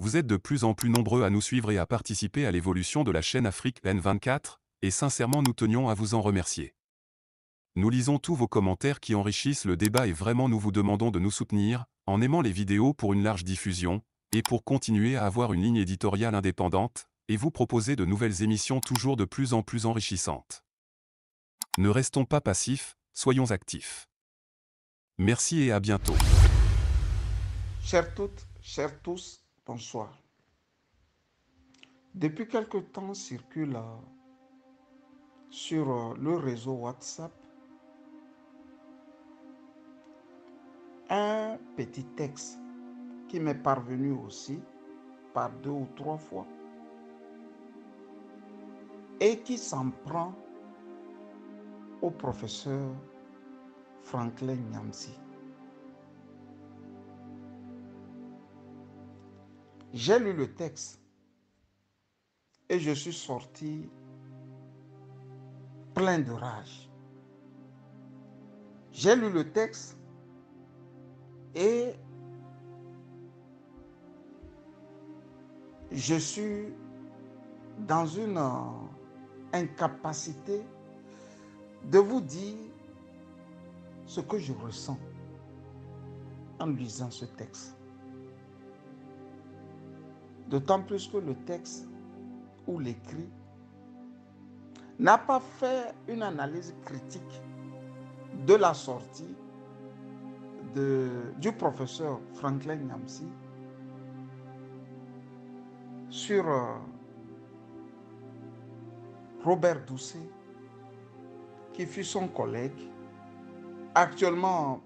Vous êtes de plus en plus nombreux à nous suivre et à participer à l'évolution de la chaîne Afrique N24, et sincèrement nous tenions à vous en remercier. Nous lisons tous vos commentaires qui enrichissent le débat et vraiment nous vous demandons de nous soutenir, en aimant les vidéos pour une large diffusion, et pour continuer à avoir une ligne éditoriale indépendante, et vous proposer de nouvelles émissions toujours de plus en plus enrichissantes. Ne restons pas passifs, soyons actifs. Merci et à bientôt. Chères toutes, chers tous, bonsoir. Depuis quelque temps circule sur le réseau WhatsApp un petit texte qui m'est parvenu aussi par 2 ou 3 fois et qui s'en prend au professeur Franklin Nyamsi. J'ai lu le texte et je suis sorti plein de rage. J'ai lu le texte et je suis dans une incapacité de vous dire ce que je ressens en lisant ce texte. D'autant plus que le texte ou l'écrit n'a pas fait une analyse critique de la sortie du professeur Franklin Nyamsi sur Robert Doucet, qui fut son collègue, actuellement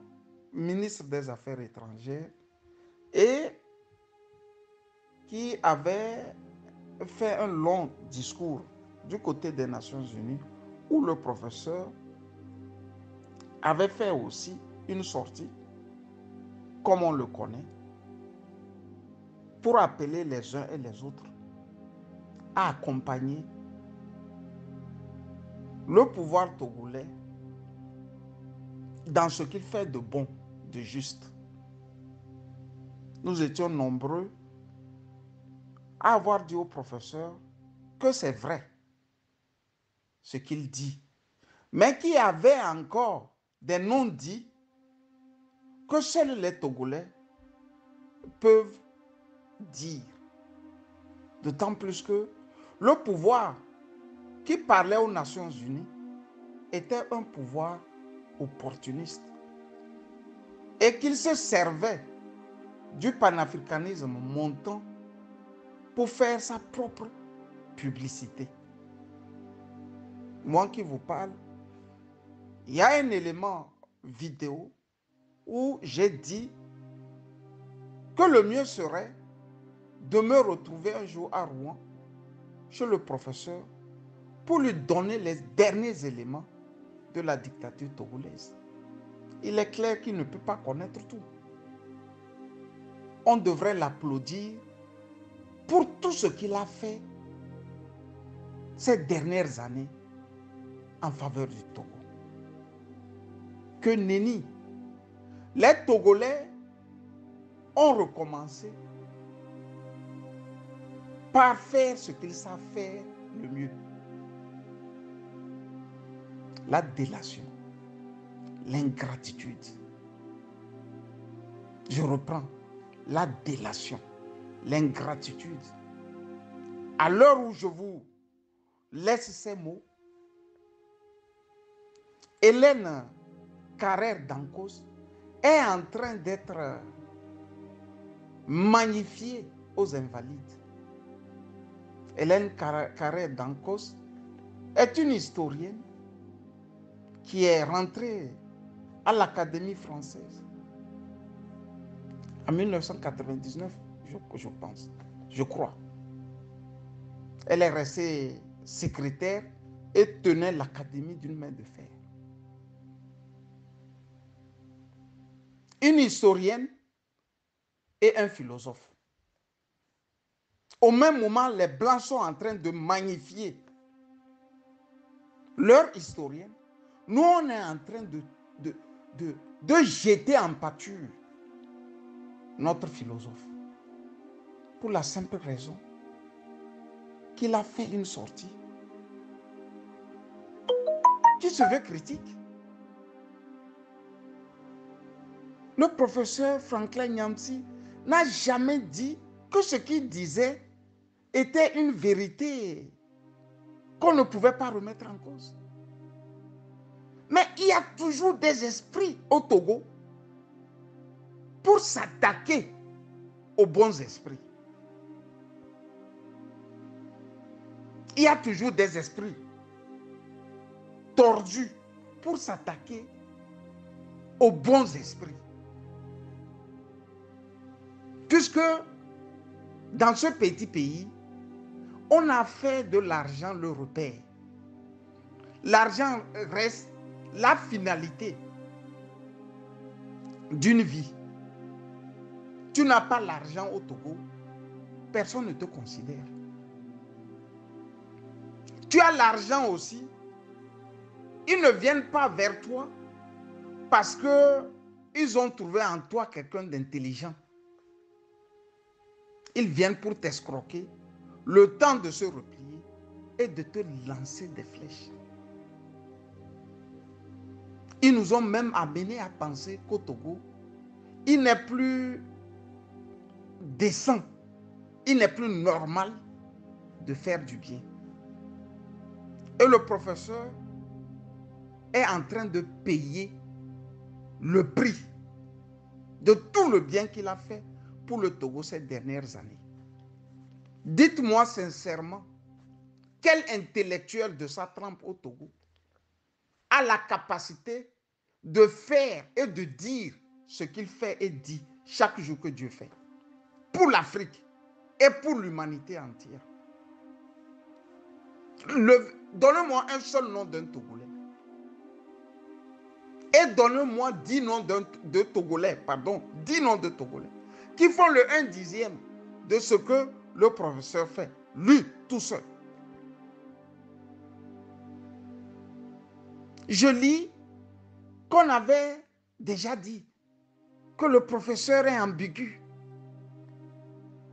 ministre des Affaires étrangères, et qui avait fait un long discours du côté des Nations Unies, où le professeur avait fait aussi une sortie, comme on le connaît, pour appeler les uns et les autres à accompagner le pouvoir togolais dans ce qu'il fait de bon, de juste. Nous étions nombreux à avoir dit au professeur que c'est vrai ce qu'il dit, mais qu'il y avait encore des non-dits que seuls les Togolais peuvent dire. D'autant plus que le pouvoir qui parlait aux Nations Unies était un pouvoir opportuniste et qu'il se servait du panafricanisme montant pour faire sa propre publicité. Moi qui vous parle, il y a un élément vidéo où j'ai dit que le mieux serait de me retrouver un jour à Rouen chez le professeur pour lui donner les derniers éléments de la dictature togolaise. Il est clair qu'il ne peut pas connaître tout. On devrait l'applaudir pour tout ce qu'il a fait ces dernières années en faveur du Togo. Que nenni, les Togolais ont recommencé par faire ce qu'ils savent faire le mieux. La délation, l'ingratitude. Je reprends, la délation, l'ingratitude. À l'heure où je vous laisse ces mots, Hélène Carrère d'Ancos est en train d'être magnifiée aux Invalides. Hélène Carrère d'Ancos est une historienne qui est rentrée à l'Académie française en 1999, je pense, je crois. Elle est restée secrétaire et tenait l'Académie d'une main de fer. Une historienne et un philosophe. Au même moment, les Blancs sont en train de magnifier leur historienne. Nous, on est en train de jeter en pâture notre philosophe. pour la simple raison qu'il a fait une sortie qui se veut critique. Le professeur Franklin Nyamsi n'a jamais dit que ce qu'il disait était une vérité qu'on ne pouvait pas remettre en cause. Mais il y a toujours des esprits au Togo pour s'attaquer aux bons esprits. Il y a toujours des esprits tordus pour s'attaquer aux bons esprits. Puisque dans ce petit pays, on a fait de l'argent le repère. L'argent reste la finalité d'une vie. Tu n'as pas l'argent au Togo, personne ne te considère. Tu as l'argent aussi, ils ne viennent pas vers toi parce qu'ils ont trouvé en toi quelqu'un d'intelligent. Ils viennent pour t'escroquer, le temps de se replier et de te lancer des flèches. Ils nous ont même amené à penser qu'au Togo, il n'est plus décent, il n'est plus normal de faire du bien. Et le professeur est en train de payer le prix de tout le bien qu'il a fait pour le Togo ces dernières années. Dites-moi sincèrement, quel intellectuel de sa trempe au Togo a la capacité de faire et de dire ce qu'il fait et dit chaque jour que Dieu fait pour l'Afrique et pour l'humanité entière? Donnez-moi un seul nom d'un Togolais. Et donnez-moi 10 noms de Togolais, 10 noms de Togolais, qui font le 1/10 de ce que le professeur fait, lui, tout seul. Je lis qu'on avait déjà dit que le professeur est ambigu.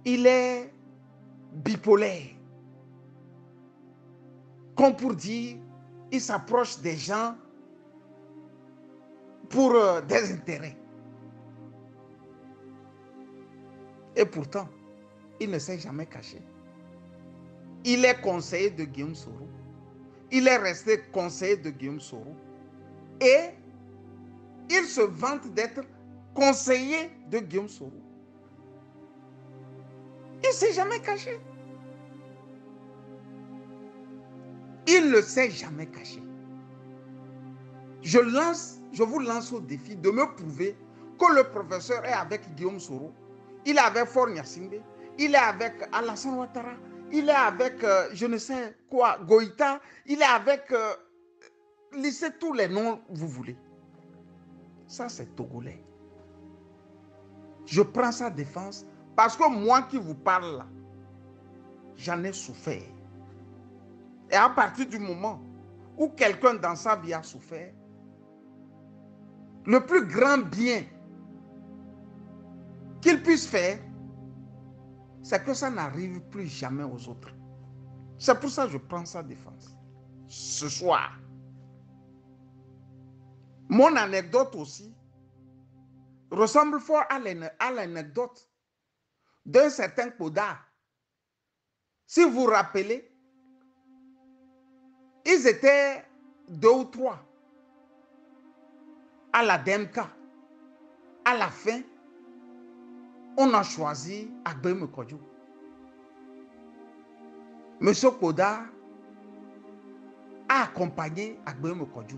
Il est bipolaire. Comme pour dire, il s'approche des gens pour des intérêts. Et pourtant, il ne s'est jamais caché. Il est conseiller de Guillaume Soro. Il est resté conseiller de Guillaume Soro. Et il se vante d'être conseiller de Guillaume Soro. Il ne s'est jamais caché. Il ne s'est jamais caché. Je vous lance au défi de me prouver que le professeur est avec Guillaume Soro, il est avec Faure Gnassingbé, il est avec Alassane Ouattara, il est avec je ne sais quoi, Goïta, il est avec listez tous les noms que vous voulez. Ça, c'est togolais. Je prends sa défense parce que moi qui vous parle là, j'en ai souffert. Et à partir du moment où quelqu'un dans sa vie a souffert, le plus grand bien qu'il puisse faire, c'est que ça n'arrive plus jamais aux autres. C'est pour ça que je prends sa défense. Ce soir, mon anecdote aussi ressemble fort à l'anecdote d'un certain Koda. Si vous vous rappelez, ils étaient 2 ou 3 à la DMK. À la fin, on a choisi Agbem Kodjo. Monsieur Koda a accompagné Agbem Kodjo.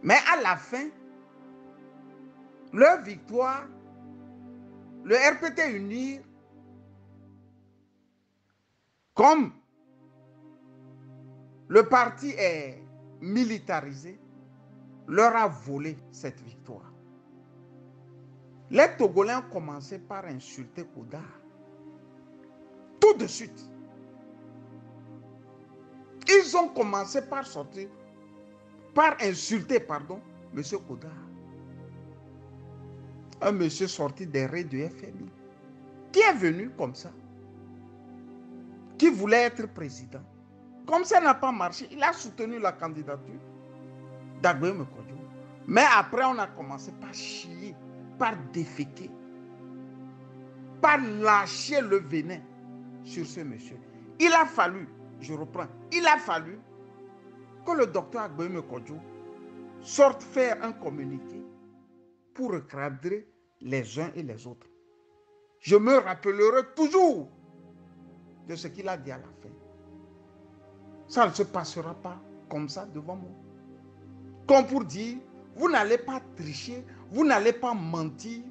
Mais à la fin, leur victoire, le RPT Unir, comme le parti est militarisé, leur a volé cette victoire. Les Togolais ont commencé par insulter Koda. Tout de suite. Ils ont commencé par insulter, M. Koda. Un monsieur sorti des raids du FMI. qui est venu comme ça, qui voulait être président. Comme ça n'a pas marché, il a soutenu la candidature d'Agbeumé Kodjo. Mais après, on a commencé par chier, par déféquer, par lâcher le venin sur ce monsieur. Il a fallu, je reprends, il a fallu que le docteur Agbeumé Kodjo sorte faire un communiqué pour recadrer les uns et les autres. Je me rappellerai toujours de ce qu'il a dit à la fin. Ça ne se passera pas comme ça devant moi. Comme pour dire, vous n'allez pas tricher, vous n'allez pas mentir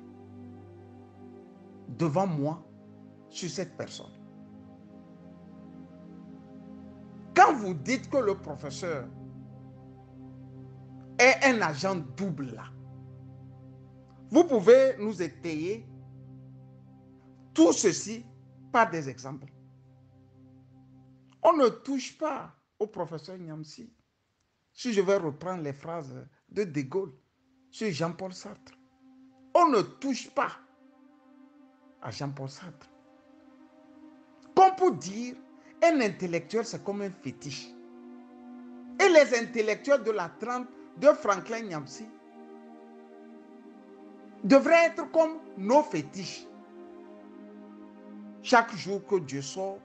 devant moi sur cette personne. Quand vous dites que le professeur est un agent double là, vous pouvez nous étayer tout ceci par des exemples. On ne touche pas au professeur Niamsi. Si je vais reprendre les phrases de Gaulle sur Jean-Paul Sartre, on ne touche pas à Jean-Paul Sartre. Comme pour dire, un intellectuel, c'est comme un fétiche. Et les intellectuels de la trempe de Franklin Niamsi devraient être comme nos fétiches. Chaque jour que Dieu sort,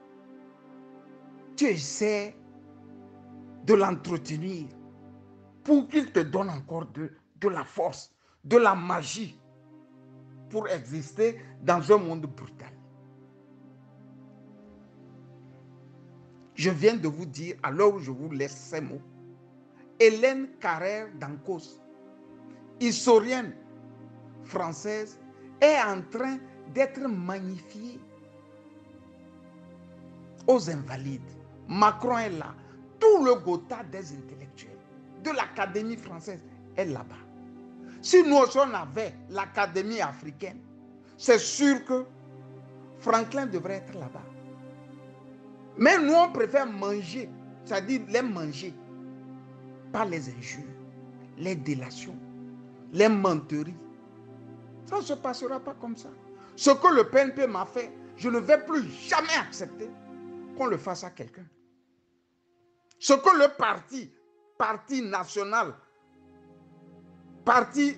tu essaies de l'entretenir pour qu'il te donne encore de la force, de la magie pour exister dans un monde brutal. Je viens de vous dire, à l'heure où je vous laisse ces mots, Hélène Carrère d'Ancos, historienne française, est en train d'être magnifiée aux Invalides. Macron est là. Tout le Gotha des intellectuels de l'Académie française est là-bas. Si nous on avait l'Académie africaine, c'est sûr que Franklin devrait être là-bas. Mais nous, on préfère manger, c'est-à-dire les manger par les injures, les délations, les menteries. Ça ne se passera pas comme ça. Ce que le PNP m'a fait, je ne vais plus jamais accepter qu'on le fasse à quelqu'un. Ce que le parti national, parti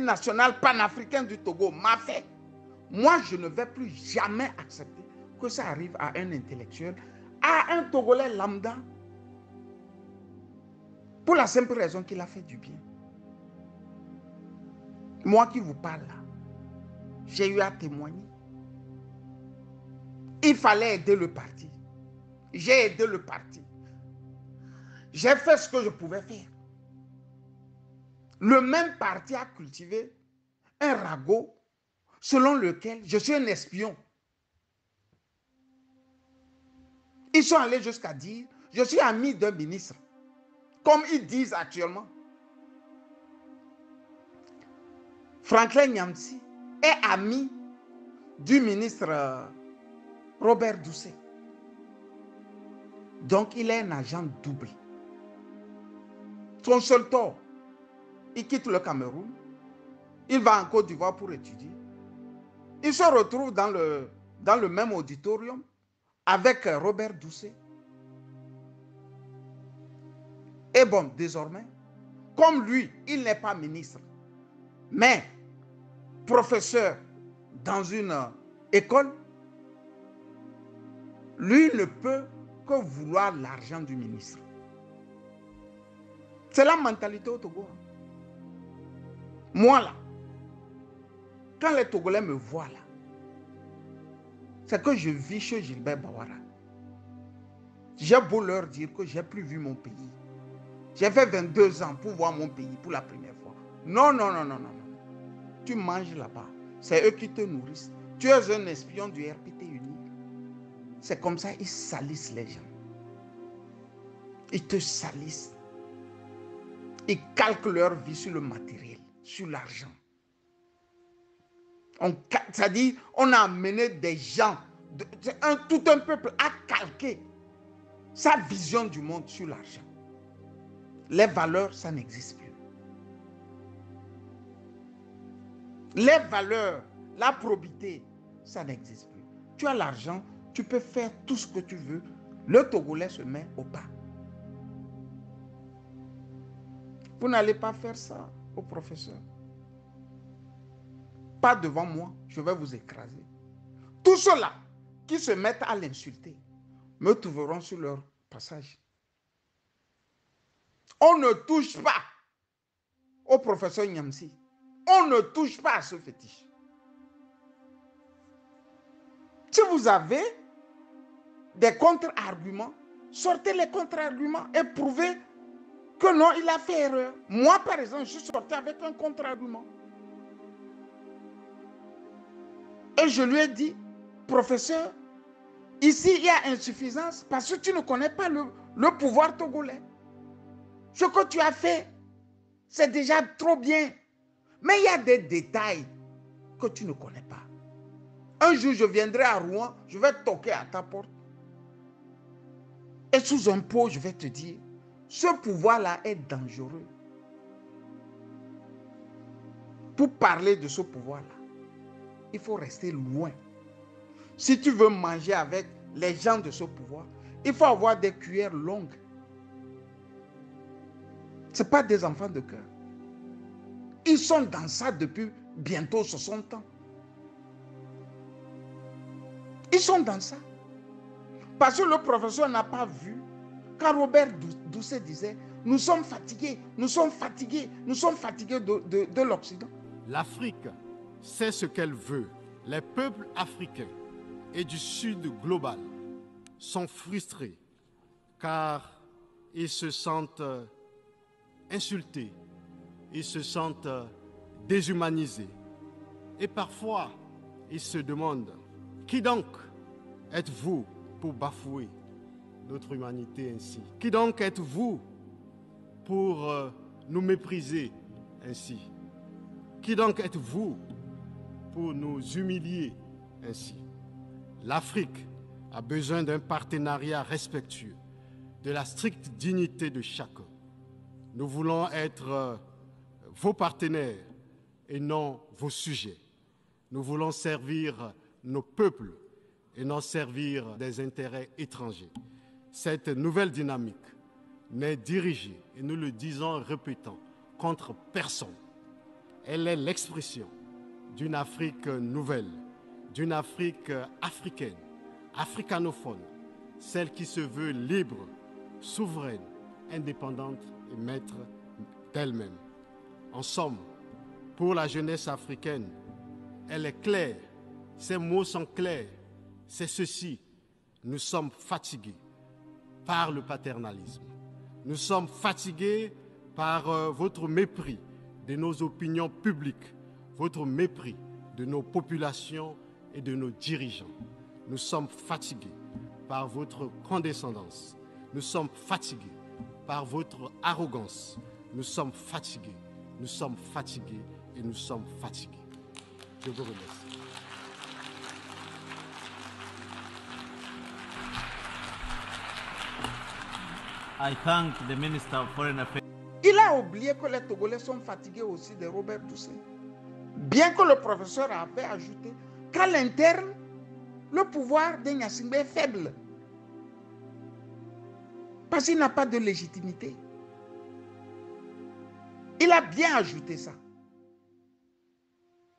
national panafricain du Togo m'a fait, moi je ne vais plus jamais accepter que ça arrive à un intellectuel, à un Togolais lambda, pour la simple raison qu'il a fait du bien. Moi qui vous parle là, j'ai eu à témoigner. Il fallait aider le parti. J'ai aidé le parti. J'ai fait ce que je pouvais faire. Le même parti a cultivé un ragot selon lequel je suis un espion. Ils sont allés jusqu'à dire, je suis ami d'un ministre, comme ils disent actuellement. Franklin Niamsi est ami du ministre Robert Doucet. Donc, il est un agent double. Son seul tort, il quitte le Cameroun, il va en Côte d'Ivoire pour étudier. Il se retrouve dans le même auditorium avec Robert Doucet. Et bon, désormais, comme lui, il n'est pas ministre, mais professeur dans une école, lui ne peut que vouloir l'argent du ministre. C'est la mentalité au Togo. Moi là, quand les Togolais me voient là, c'est que je vis chez Gilbert Bawara. J'ai beau leur dire que je n'ai plus vu mon pays. J'ai fait 22 ans pour voir mon pays pour la première fois. Non, non, non, non, non. Tu manges là-bas. C'est eux qui te nourrissent. Tu es un espion du RPT unique. C'est comme ça, ils salissent les gens. Ils te salissent. Ils calquent leur vie sur le matériel, sur l'argent. C'est-à-dire, on a amené des gens, tout un peuple à calquer sa vision du monde sur l'argent. Les valeurs, ça n'existe plus. Les valeurs, la probité, ça n'existe plus. Tu as l'argent, tu peux faire tout ce que tu veux. Le Togolais se met au pas. Vous n'allez pas faire ça au professeur. Pas devant moi, je vais vous écraser. Tous ceux-là qui se mettent à l'insulter me trouveront sur leur passage. On ne touche pas au professeur Nyamsi. On ne touche pas à ce fétiche. Si vous avez des contre-arguments, sortez les contre-arguments et prouvez que non, il a fait erreur. Moi, par exemple, je suis sorti avec un contre-argument. Et je lui ai dit, professeur, ici, il y a insuffisance parce que tu ne connais pas le pouvoir togolais. Ce que tu as fait, c'est déjà trop bien. Mais il y a des détails que tu ne connais pas. Un jour, je viendrai à Rouen, je vais toquer à ta porte. Et sous un pot, je vais te dire, ce pouvoir-là est dangereux. Pour parler de ce pouvoir-là, il faut rester loin. Si tu veux manger avec les gens de ce pouvoir, il faut avoir des cuillères longues. Ce n'est pas des enfants de cœur. Ils sont dans ça depuis bientôt 60 ans. Ils sont dans ça. Parce que le professeur n'a pas vu, quand Robert Doucet disait, nous sommes fatigués, nous sommes fatigués, nous sommes fatigués de l'Occident. L'Afrique sait ce qu'elle veut. Les peuples africains et du Sud global sont frustrés car ils se sentent insultés, ils se sentent déshumanisés. Et parfois, ils se demandent, qui donc êtes-vous pour bafouer notre humanité ainsi? Qui donc êtes-vous pour nous mépriser ainsi? Qui donc êtes-vous pour nous humilier ainsi? L'Afrique a besoin d'un partenariat respectueux, de la stricte dignité de chacun. Nous voulons être vos partenaires et non vos sujets. Nous voulons servir nos peuples et non servir des intérêts étrangers. Cette nouvelle dynamique n'est dirigée, et nous le disons et répétons, contre personne. Elle est l'expression d'une Afrique nouvelle, d'une Afrique africaine, africanophone, celle qui se veut libre, souveraine, indépendante et maître d'elle-même. En somme, pour la jeunesse africaine, elle est claire, ses mots sont clairs, c'est ceci, nous sommes fatigués par le paternalisme. Nous sommes fatigués par votre mépris de nos opinions publiques, votre mépris de nos populations et de nos dirigeants. Nous sommes fatigués par votre condescendance. Nous sommes fatigués par votre arrogance. Nous sommes fatigués et nous sommes fatigués. Je vous remercie. I thank the Minister of Foreign Affairs. Il a oublié que les Togolais sont fatigués aussi de Robert Doucet. Bien que le professeur avait ajouté qu'à l'interne, le pouvoir de Gnassingbé est faible. Parce qu'il n'a pas de légitimité. Il a bien ajouté ça.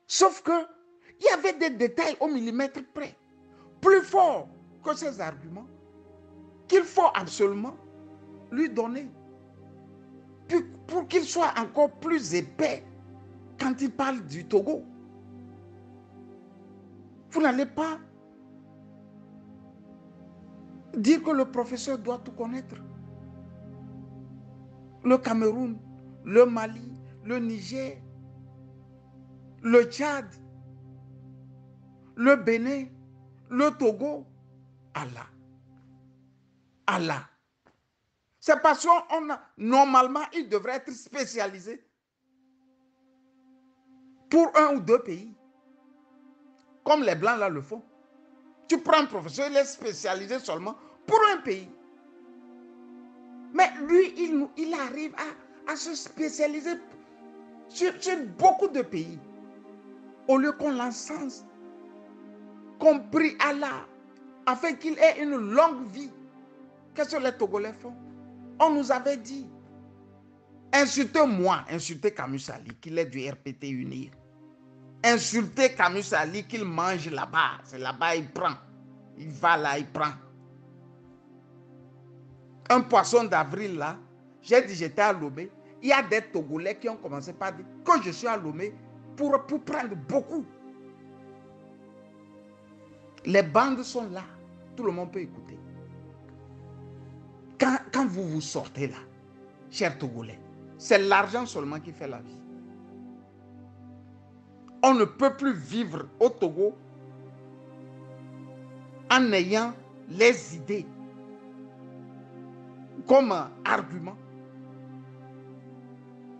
Sauf que il y avait des détails au millimètre près, plus forts que ces arguments, qu'il faut absolument lui donner pour qu'il soit encore plus épais quand il parle du Togo. Vous n'allez pas dire que le professeur doit tout connaître. Le Cameroun, le Mali, le Niger, le Tchad, le Bénin, le Togo, Allah. Allah. C'est parce qu'on a, normalement, il devrait être spécialisé pour un ou deux pays. Comme les Blancs là le font. Tu prends un professeur, il est spécialisé seulement pour un pays. Mais lui, il arrive à se spécialiser sur beaucoup de pays. Au lieu qu'on l'encense qu'on prie Allah afin qu'il ait une longue vie. Qu'est-ce que les Togolais font? On nous avait dit, insultez-moi, insultez Camus Sali, qu'il est du RPT Unir. Insultez Camus Sali, qu'il mange là-bas. C'est là-bas, il prend. Il va là, il prend. Un poisson d'avril là, j'ai dit j'étais à Lomé. Il y a des Togolais qui ont commencé par dire que je suis à Lomé pour prendre beaucoup. Les bandes sont là. Tout le monde peut écouter. Quand vous vous sortez là, chers Togolais, c'est l'argent seulement qui fait la vie. On ne peut plus vivre au Togo en ayant les idées comme argument.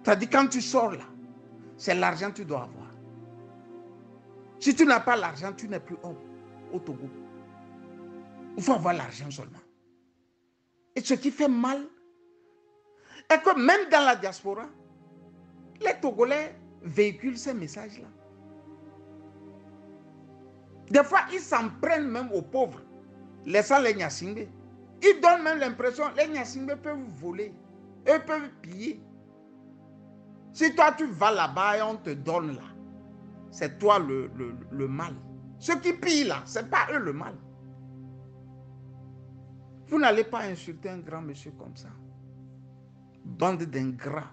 C'est-à-dire quand tu sors là, c'est l'argent que tu dois avoir. Si tu n'as pas l'argent, tu n'es plus homme au Togo. Il faut avoir l'argent seulement. Et ce qui fait mal, est que même dans la diaspora, les Togolais véhiculent ces messages-là. Des fois, ils s'en prennent même aux pauvres, laissant les Nyasingbe. Ils donnent même l'impression que les Nyasingbe peuvent voler, eux peuvent piller. Si toi, tu vas là-bas et on te donne là, c'est toi le mal. Ceux qui pillent là, ce n'est pas eux le mal. Vous n'allez pas insulter un grand monsieur comme ça. Bande d'ingrats.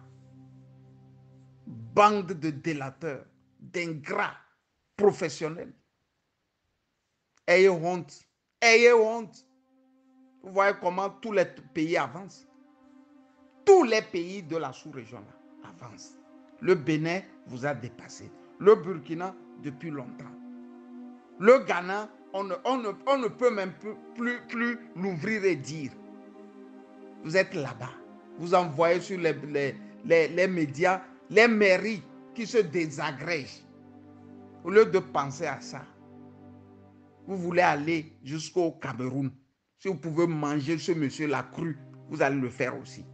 Bande de délateurs. D'ingrats professionnels. Ayez honte. Ayez honte. Vous voyez comment tous les pays avancent. Tous les pays de la sous-région là avancent. Le Bénin vous a dépassé. Le Burkina depuis longtemps. Le Ghana, on ne peut même plus l'ouvrir et dire. Vous êtes là-bas. Vous envoyez sur les médias, les mairies qui se désagrègent. Au lieu de penser à ça, vous voulez aller jusqu'au Cameroun. Si vous pouvez manger ce monsieur-là cru, vous allez le faire aussi.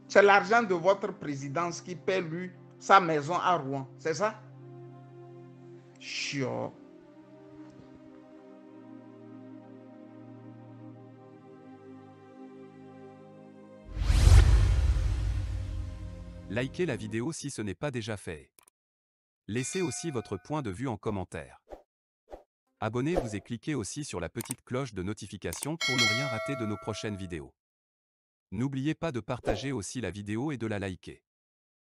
C'est l'argent de votre présidence qui paie lui sa maison à Rouen. C'est ça? Chiant. Likez la vidéo si ce n'est pas déjà fait. Laissez aussi votre point de vue en commentaire. Abonnez-vous et cliquez aussi sur la petite cloche de notification pour ne rien rater de nos prochaines vidéos. N'oubliez pas de partager aussi la vidéo et de la liker.